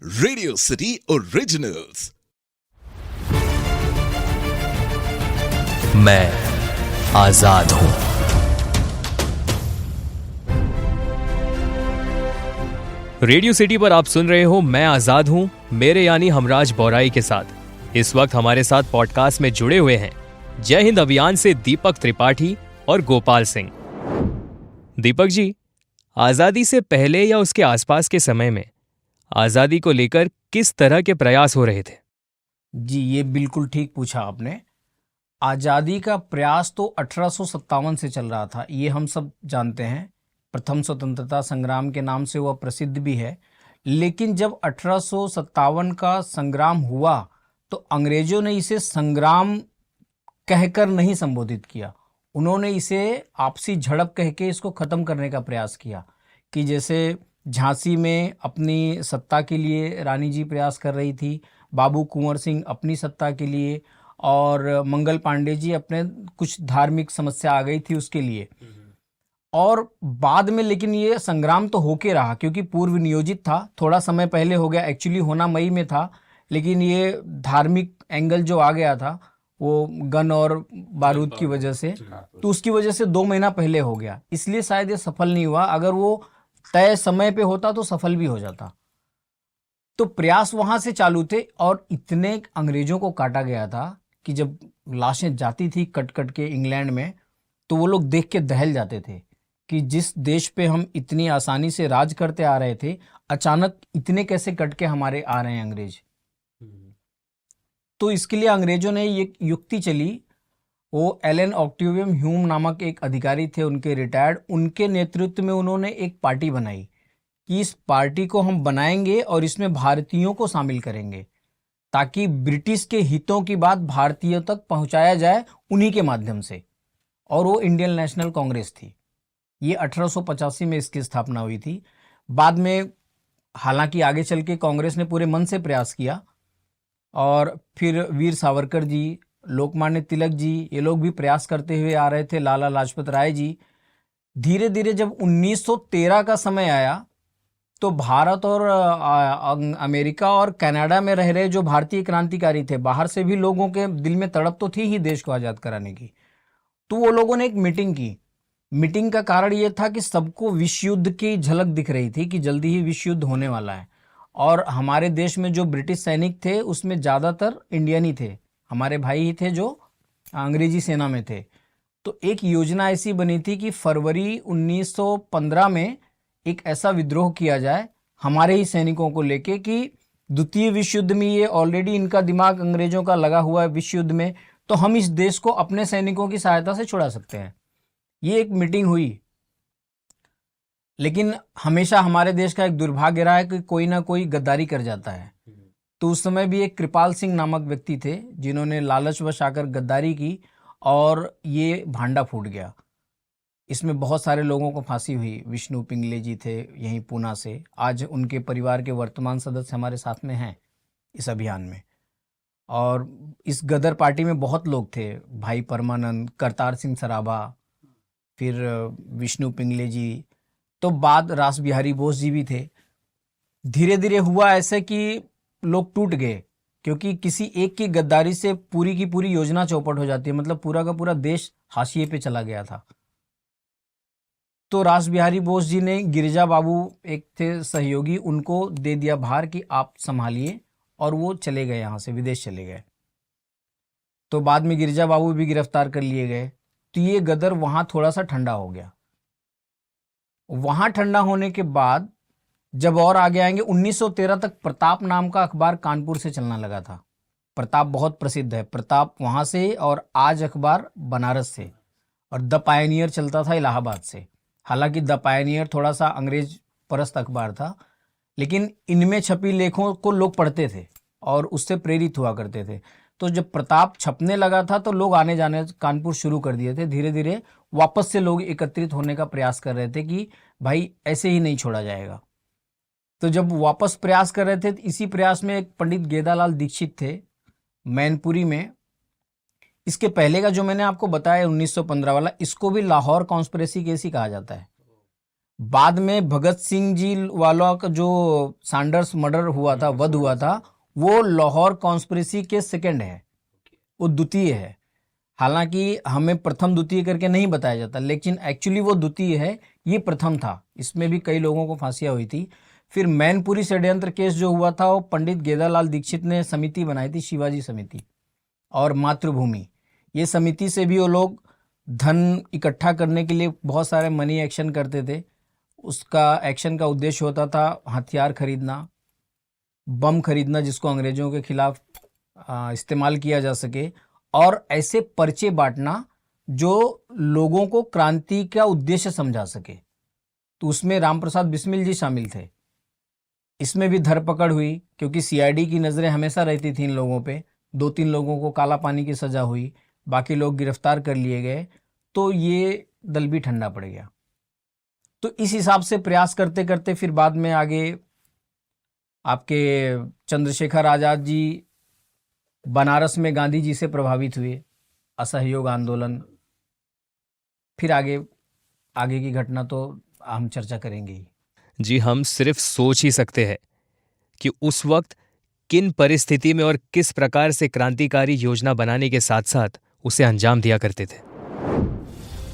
Radio city originals. मैं आजाद हूं। Radio city पर आप सुन रहे हो मैं आजाद हूं, मेरे यानी हमराज बौराई के साथ। इस वक्त हमारे साथ पॉडकास्ट में जुड़े हुए हैं जय हिंद अभियान से दीपक त्रिपाठी और गोपाल सिंह। दीपक जी, आजादी से पहले या उसके आसपास के समय में आजादी को लेकर किस तरह के प्रयास हो रहे थे? जी, ये बिल्कुल ठीक पूछा आपने। आज़ादी का प्रयास तो 1857 से चल रहा था, ये हम सब जानते हैं। प्रथम स्वतंत्रता संग्राम के नाम से वह प्रसिद्ध भी है। लेकिन जब 1857 का संग्राम हुआ तो अंग्रेजों ने इसे संग्राम कहकर नहीं संबोधित किया। उन्होंने इसे आपसी झड़प कह के इसको ख़त्म करने का प्रयास किया कि जैसे झांसी में अपनी सत्ता के लिए रानी जी प्रयास कर रही थी, बाबू कुंवर सिंह अपनी सत्ता के लिए, और मंगल पांडे जी अपने कुछ धार्मिक समस्या आ गई थी उसके लिए। और बाद में लेकिन ये संग्राम तो होके रहा क्योंकि पूर्व नियोजित था, थोड़ा समय पहले हो गया, एक्चुअली होना मई में था, लेकिन ये धार्मिक एंगल जो आ गया था वो गन और बारूद की वजह से, तो उसकी वजह से 2 महीना पहले हो गया, इसलिए शायद ये सफल नहीं हुआ। अगर वो तय समय पे होता तो सफल भी हो जाता। तो प्रयास वहां से चालू थे और इतने अंग्रेजों को काटा गया था कि जब लाशें जाती थी कट कट के इंग्लैंड में, तो वो लोग देख के दहल जाते थे कि जिस देश पे हम इतनी आसानी से राज करते आ रहे थे, अचानक इतने कैसे कट के हमारे आ रहे हैं अंग्रेज। तो इसके लिए अंग्रेजों ने ये युक्ति चली, वो एलन ऑक्टेवियम ह्यूम नामक एक अधिकारी थे उनके रिटायर्ड, उनके नेतृत्व में उन्होंने एक पार्टी बनाई कि इस पार्टी को हम बनाएंगे और इसमें भारतीयों को शामिल करेंगे ताकि ब्रिटिश के हितों की बात भारतीयों तक पहुंचाया जाए उन्हीं के माध्यम से। और वो इंडियन नेशनल कांग्रेस थी। ये 1885 में इसकी स्थापना हुई थी। बाद में हालांकि आगे चल के कांग्रेस ने पूरे मन से प्रयास किया और फिर वीर सावरकर जी, लोकमान्य तिलक जी, ये लोग भी प्रयास करते हुए आ रहे थे, लाला लाजपत राय जी। धीरे धीरे जब 1913 का समय आया तो भारत और अमेरिका और कनाडा में रह रहे जो भारतीय क्रांतिकारी थे, बाहर से भी लोगों के दिल में तड़प तो थी ही देश को आज़ाद कराने की। तो वो लोगों ने एक मीटिंग की। मीटिंग का कारण ये था कि सबको विश्व युद्ध की झलक दिख रही थी कि जल्दी ही विश्व युद्ध होने वाला है, और हमारे देश में जो ब्रिटिश सैनिक थे उसमें ज़्यादातर इंडियन ही थे, हमारे भाई ही थे जो अंग्रेजी सेना में थे। तो एक योजना ऐसी बनी थी कि फरवरी 1915 में एक ऐसा विद्रोह किया जाए हमारे ही सैनिकों को लेके कि द्वितीय विश्व युद्ध में, ये ऑलरेडी इनका दिमाग अंग्रेजों का लगा हुआ है विश्व युद्ध में, तो हम इस देश को अपने सैनिकों की सहायता से छुड़ा सकते हैं। ये एक मीटिंग हुई। लेकिन हमेशा हमारे देश का एक दुर्भाग्य रहा है कि कोई ना कोई गद्दारी कर जाता है। तो उस समय भी एक कृपाल सिंह नामक व्यक्ति थे जिन्होंने लालचवश आकर गद्दारी की और ये भांडा फूट गया। इसमें बहुत सारे लोगों को फांसी हुई। विष्णु पिंगले जी थे यहीं पूना से, आज उनके परिवार के वर्तमान सदस्य हमारे साथ में हैं इस अभियान में। और इस गदर पार्टी में बहुत लोग थे, भाई परमानंद, करतार सिंह सराभा, फिर विष्णु पिंगले जी, तो बाद रास बिहारी बोस जी भी थे। धीरे धीरे हुआ ऐसे कि लोग टूट गए क्योंकि किसी एक की गद्दारी से पूरी की पूरी योजना चौपट हो जाती है, मतलब पूरा का पूरा देश हाशिए पे चला गया था। तो रास बिहारी बोस जी ने गिरिजा बाबू एक थे सहयोगी, उनको दे दिया भार कि आप संभालिए, और वो चले गए, यहाँ से विदेश चले गए। तो बाद में गिरिजा बाबू भी गिरफ्तार कर लिए गए। तो ये गदर वहाँ थोड़ा सा ठंडा हो गया। वहाँ ठंडा होने के बाद जब और आगे आएंगे 1913 तक प्रताप नाम का अखबार कानपुर से चलना लगा था। प्रताप बहुत प्रसिद्ध है, प्रताप वहाँ से, और आज अखबार बनारस से, और द पायनियर चलता था इलाहाबाद से। हालांकि द पायनियर थोड़ा सा अंग्रेज परस्त अखबार था, लेकिन इनमें छपी लेखों को लोग पढ़ते थे और उससे प्रेरित हुआ करते थे। तो जब प्रताप छपने लगा था तो लोग आने जाने कानपुर शुरू कर दिए थे। धीरे धीरे वापस से लोग एकत्रित होने का प्रयास कर रहे थे कि भाई ऐसे ही नहीं छोड़ा जाएगा। तो जब वापस प्रयास कर रहे थे तो इसी प्रयास में एक पंडित गेदालाल दीक्षित थे मैनपुरी में। इसके पहले का जो मैंने आपको बताया 1915 वाला, इसको भी लाहौर कॉन्स्पिरेसी केस ही कहा जाता है। बाद में भगत सिंह जी वाला का जो सैंडर्स मर्डर हुआ था, वध हुआ था, वो लाहौर कॉन्स्पिरेसी के सेकंड है, वो द्वितीय है। हालांकि हमें प्रथम द्वितीय करके नहीं बताया जाता, लेकिन एक्चुअली वो द्वितीय है, ये प्रथम था। इसमें भी कई लोगों को फांसियां हुई थी। फिर मैनपुरी षड्यंत्र केस जो हुआ था, वो पंडित गेदालाल दीक्षित ने समिति बनाई थी, शिवाजी समिति और मातृभूमि। ये समिति से भी वो लोग धन इकट्ठा करने के लिए बहुत सारे मनी एक्शन करते थे। उसका एक्शन का उद्देश्य होता था हथियार खरीदना, बम खरीदना जिसको अंग्रेजों के खिलाफ इस्तेमाल किया जा सके, और ऐसे पर्चे बांटना जो लोगों को क्रांति का उद्देश्य समझा सके। तो उसमें रामप्रसाद बिस्मिल जी शामिल थे। इसमें भी धरपकड़ हुई, क्योंकि सीआईडी की नज़रें हमेशा रहती थी इन लोगों पे। 2-3 लोगों को काला पानी की सज़ा हुई, बाकी लोग गिरफ्तार कर लिए गए, तो ये दल भी ठंडा पड़ गया। तो इस हिसाब से प्रयास करते करते फिर बाद में आगे आपके चंद्रशेखर आज़ाद जी बनारस में गांधी जी से प्रभावित हुए, असहयोग आंदोलन। फिर आगे की घटना तो हम चर्चा करेंगे ही। जी, हम सिर्फ सोच ही सकते हैं कि उस वक्त किन परिस्थिति में और किस प्रकार से क्रांतिकारी योजना बनाने के साथ साथ उसे अंजाम दिया करते थे।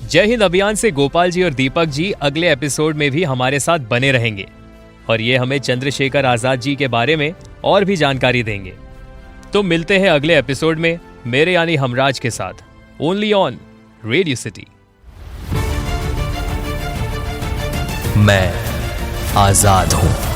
जय हिंद अभियान से गोपाल जी और दीपक जी अगले एपिसोड में भी हमारे साथ बने रहेंगे और ये हमें चंद्रशेखर आजाद जी के बारे में और भी जानकारी देंगे। तो मिलते हैं अगले एपिसोड में मेरे यानी हमराज के साथ, ओनली ऑन रेडियो सिटी। मैं आजाद हूं।